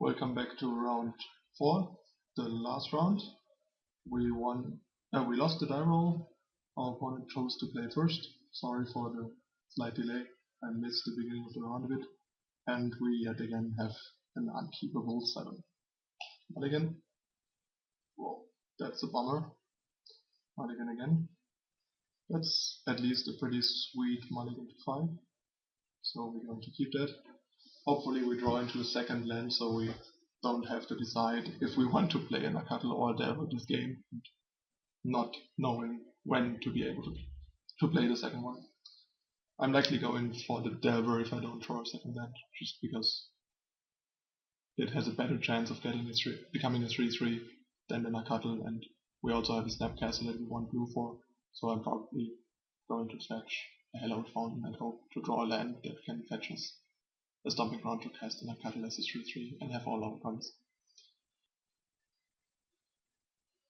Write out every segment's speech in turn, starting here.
Welcome back to round 4, the last round. We lost the die roll. Our opponent chose to play first. Sorry for the slight delay. I missed the beginning of the round a bit. And we yet again have an unkeepable 7. Mulligan. Whoa, that's a bummer. Mulligan again. That's at least a pretty sweet mulligan to 5. So we're going to keep that. Hopefully we draw into a second land, so we don't have to decide if we want to play a Nacatl or a Delver this game, not knowing when to be able to play the second one. I'm likely going for the Delver if I don't draw a second land, just because it has a better chance of becoming a 3-3 than the Nacatl, and we also have a Snapcaster that we want blue for, so I'm probably going to fetch a Hallowed Fountain and hope to draw a land that can fetch us a Stomping Ground to cast a Nacatl as a 3-3 and have all our cards.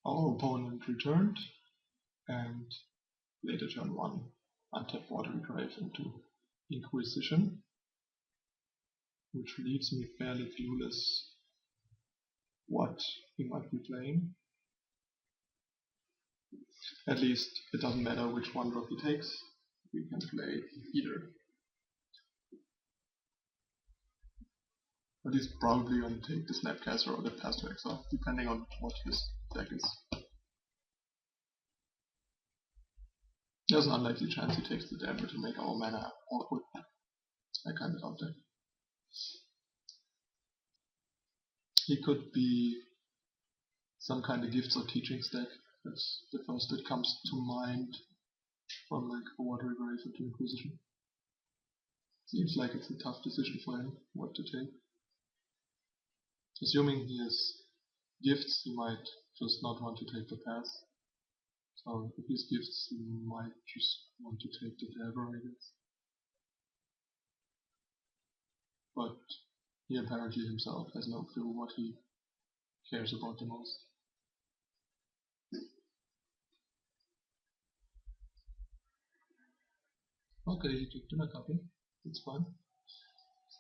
Our opponent returned and played a turn 1 untapped Watery Grave into Inquisition, which leaves me fairly clueless what he might be playing. At least it doesn't matter which one drop he takes, we can play either. But he's probably going to take the Snapcaster or the Pass to Exile, depending on what his deck is. There's an unlikely chance he takes the Delver to make our mana awkward. I kinda doubt that. He could be some kind of Gifts or Teachings deck. That's the first that comes to mind from like a Watery Grave into Inquisition. Seems like it's a tough decision for him what to take. Assuming he has gifts, he might just not want to take the pass. So if he has gifts, he might just want to take the Delver, I guess. But he apparently himself has no clue what he cares about the most. Okay, he took the Nacatl. That's fine.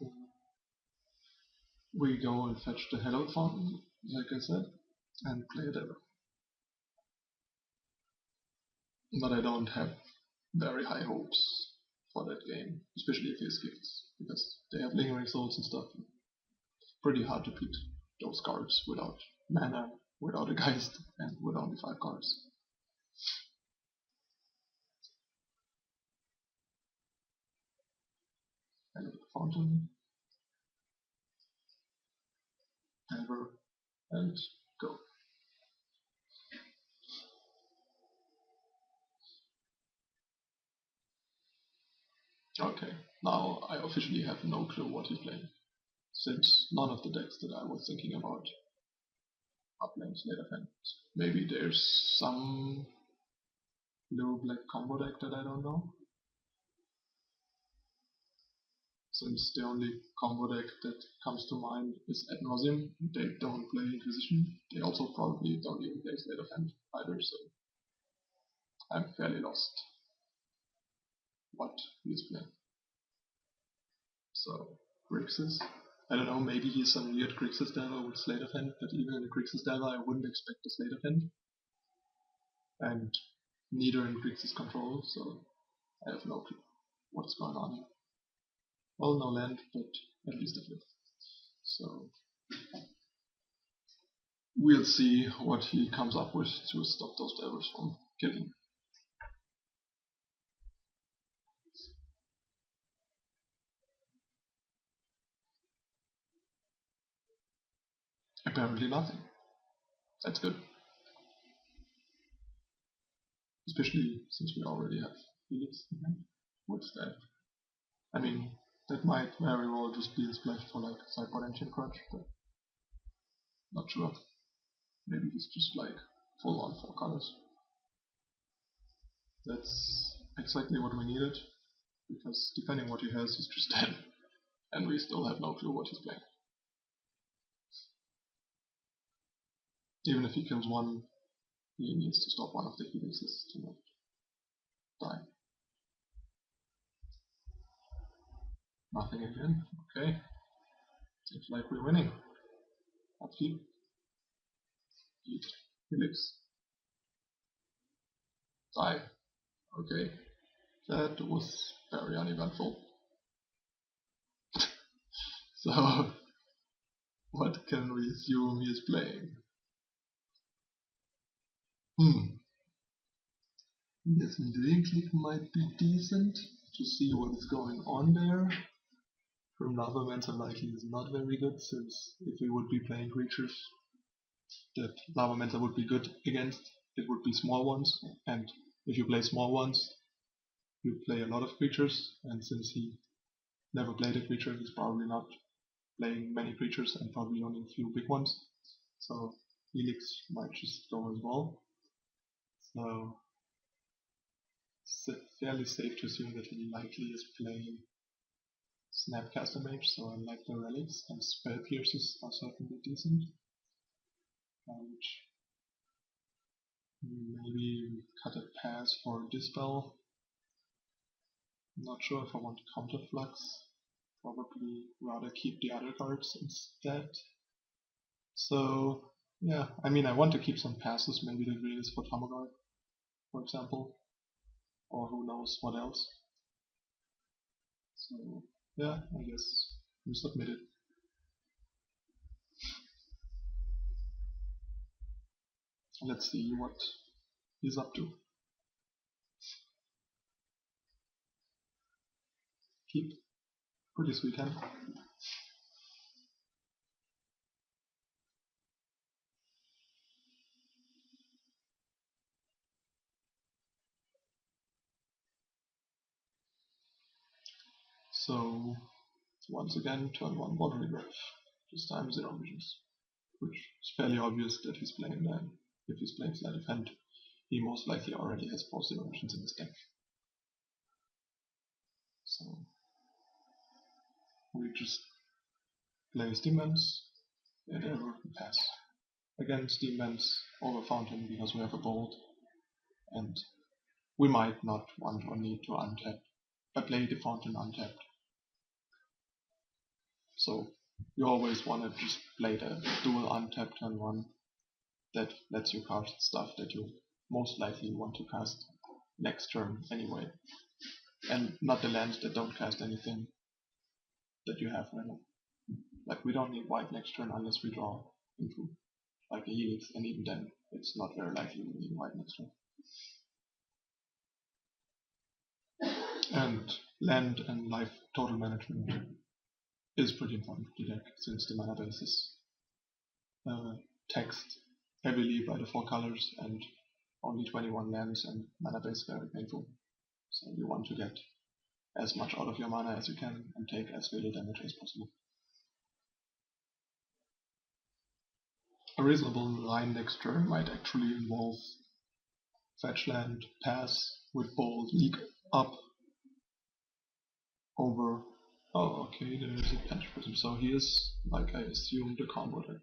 So we go and fetch the Hallowed Fountain, like I said, and play a Delver. But I don't have very high hopes for that game, especially if he has gifts, because they have Lingering Souls and stuff. Pretty hard to beat those cards without mana, without a Geist, and with only 5 cards. Hallowed Fountain, Delver, and go. Okay, now I officially have no clue what he's playing, since none of the decks that I was thinking about are playing Slate of Hand. Maybe there's some blue-black combo deck that I don't know. Since the only combo deck that comes to mind is Ad Nauseam, they don't play Inquisition. They also probably don't even play Slate of Hand either, so I'm fairly lost what he's playing. So, Grixis. I don't know, maybe he's some weird Grixis Delver with Slate of Hand, but even in a Grixis Delver I wouldn't expect a Slate of Hand. And neither in Grixis Control, so I have no clue what's going on here. Well, no land, but at least a flip. So we'll see what he comes up with to stop those Delvers from killing. Apparently nothing. That's good. Especially since we already have Felix in hand. What's that? I mean, that might very well just be a splash for like Sideboard Engine Crutch, but not sure. Maybe he's just like full on 4 colors. That's exactly what we needed, because depending what he has, he's just dead. And we still have no clue what he's playing. Even if he kills one, he needs to stop one of the Helixes to not die. Nothing again, okay. Seems like we're winning. Upkeep. Eat. Helix. Die. Okay. That was very uneventful. So, what can we assume he is playing? Yes, doing click might be decent to see what is going on there. From Lavamancer likely is not very good, since if we would be playing creatures that Lavamancer would be good against, it would be small ones, and if you play small ones, you play a lot of creatures, and since he never played a creature, he's probably not playing many creatures and probably only a few big ones. So Helix might just go as well. So it's fairly safe to assume that he likely is playing Snapcaster Mage, so I like the relics, and Spell Pierces are certainly decent. And maybe cut a pass for Dispel. I'm not sure if I want Counterflux. Probably rather keep the other cards instead. So yeah, I mean I want to keep some passes, maybe the Greedis for Tamagard, for example. Or who knows what else. So yeah, I guess we submit it. Let's see what he's up to. Keep. Pretty sweet hand. So once again, turn 1 Watery Grave. This time 0 visions. Which is fairly obvious that he's playing then. If he's playing Sleight of Hand, he most likely already has both 0 visions in his deck. So we just play Steamlands, and ever pass. Again, Steamlands over Fountain because we have a bolt, and we might not want or need to untap, but play the Fountain untapped. So you always want to just play the dual untap turn 1 that lets you cast stuff that you most likely want to cast next turn anyway, and not the lands that don't cast anything that you have right now. Like we don't need white next turn unless we draw into like a Helix, and even then it's not very likely we need white next turn. And land and life total management is pretty important to the deck, since the mana base is taxed heavily by the 4 colors and only 21 lands, and mana base very painful. So you want to get as much out of your mana as you can and take as little damage as possible. A reasonable line next turn might actually involve fetch land, pass with bold, leak up over. Oh, okay, there is a Patch Prism. So here's, like I assumed, the combo deck.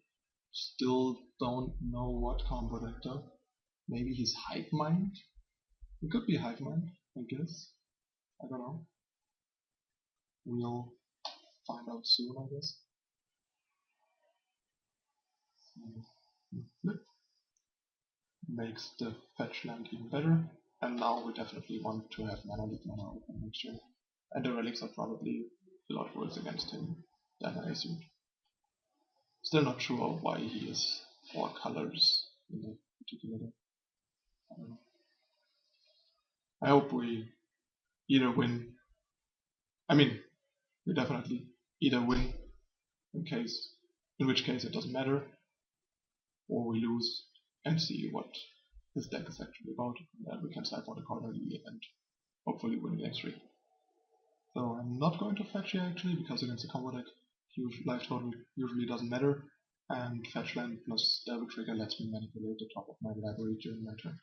Still don't know what combo deck though. Maybe he's Hive Mind? It could be Hive Mind, I guess. I don't know. We'll find out soon, I guess. Flip. Makes the fetch land even better. And now we definitely want to have mana leak mana open next turn. And the relics are probably a lot worse against him than I assumed. Still not sure why he is 4 colors in the particular deck. I don't know. I hope we either win. I mean, we definitely either win in which case it doesn't matter, or we lose and see what this deck is actually about, and then we can sideboard accordingly and hopefully win the next 3. So I'm not going to fetch here actually, because against the combo deck, life total usually doesn't matter, and fetch land plus Devil Trigger lets me manipulate the top of my library during my turn.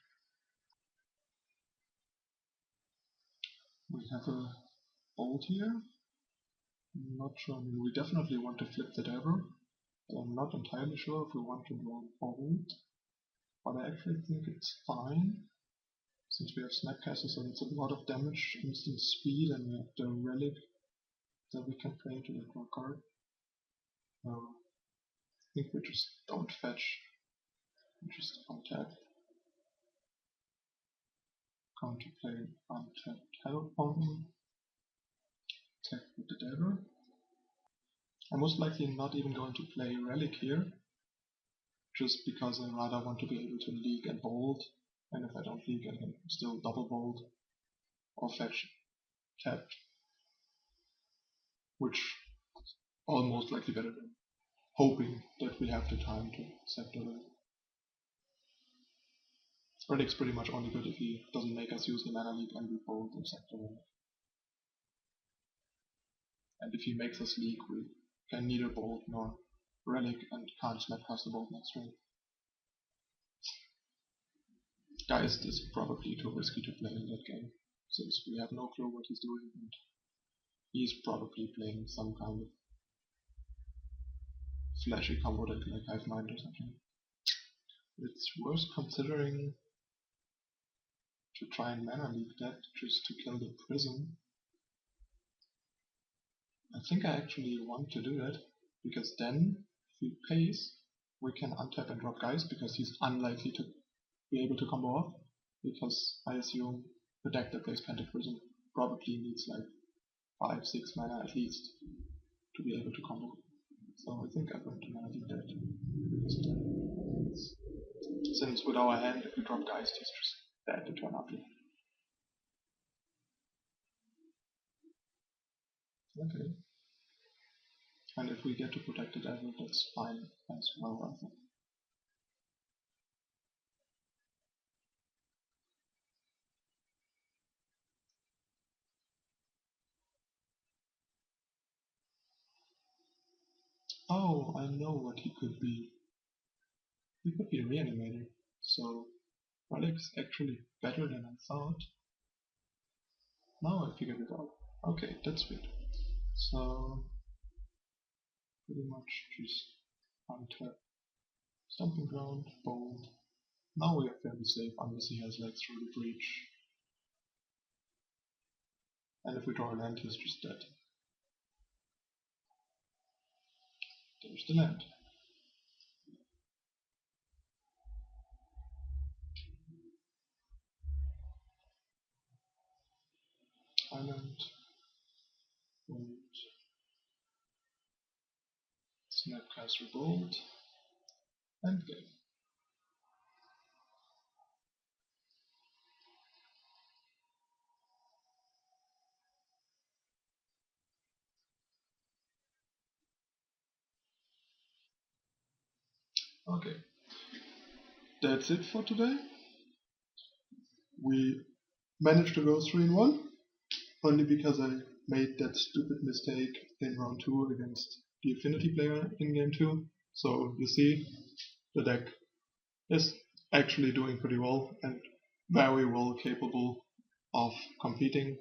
We have a bolt here. I'm not sure. I mean, we definitely want to flip the Devil, but I'm not entirely sure if we want to draw bolt. But I actually think it's fine, since we have Snapcaster, so it's a lot of damage, instant speed, and we have the relic that we can play into the draw card. think we just don't fetch. We just untap. Going to play untapped Hellbound. Attack with the dagger. I'm most likely not even going to play Relic here, just because I rather want to be able to leak and bold, and if I don't leak I can still double bold or fetch tapped, which is almost likely better than hoping that we have the time to set the relic. Relic's pretty much only good if he doesn't make us use the mana leak and we bold and set the relic. And if he makes us leak, we can neither bold nor relic and can't snapcast the bolt next turn. Geist is probably too risky to play in that game, since we have no clue what he's doing and he's probably playing some kind of flashy combo deck like Hive Mind or something. It's worth considering to try and mana leak that just to kill the Prism. I think I actually want to do that, because then if he pays, we can untap and drop Geist, because he's unlikely to be able to combo off, because I assume the deck that plays Pentac Prism probably needs like 5-6 mana at least to be able to combo. So I think I'm going to mana leak that, because since with our hand if we drop Geist he's just bad to turn after. Okay. And if we get to protect the devil, that's fine as well, I think. Oh, I know what he could be. He could be Reanimator. So Relic's actually better than I thought. Now I figured it out. Okay, that's sweet. So pretty much just untap, Stomping Ground, Bold. Now we are fairly safe unless he has like Through the Breach. And if we draw a land, he's just dead. There's the land. Island. Bold. Snapcast Revolt. And game. Okay. That's it for today. We managed to go 3-1, only because I made that stupid mistake in round 2 against the Affinity player in game 2. So you see, the deck is actually doing pretty well and very well capable of competing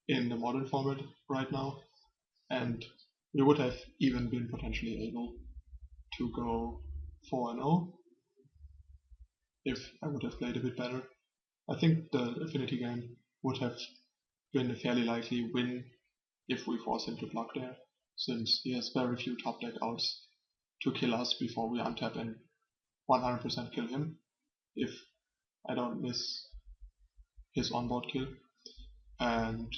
in the modern format right now. And we would have even been potentially able to go 4-0 if I would have played a bit better. I think the Affinity game would have been a fairly likely win if we force him to block there, since he has very few top deck outs to kill us before we untap and 100% kill him if I don't miss his onboard kill. And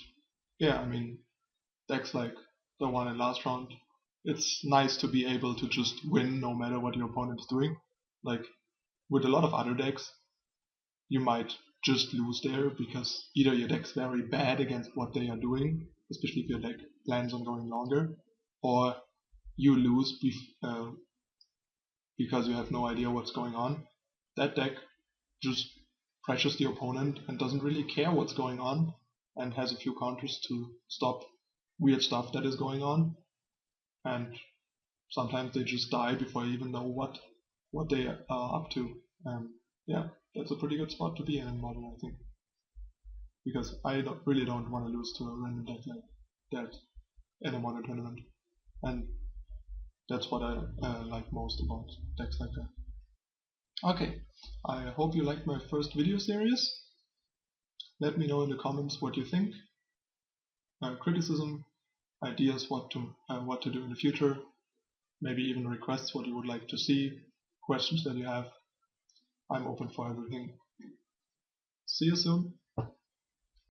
yeah, I mean, decks like the one in last round, it's nice to be able to just win no matter what your opponent is doing. Like with a lot of other decks, you might just lose there because either your deck's very bad against what they are doing, especially if your deck plans on going longer, or you lose because you have no idea what's going on. That deck just pressures the opponent and doesn't really care what's going on and has a few counters to stop weird stuff that is going on, and sometimes they just die before you even know what they are up to. Yeah, that's a pretty good spot to be in modern, I think, because I really don't want to lose to a random deck like that in a modern tournament, and that's what I like most about decks like that. Okay, I hope you liked my first video series. Let me know in the comments what you think. Criticism, ideas, what to do in the future. maybe even requests what you would like to see, questions that you have. I'm open for everything. See you soon.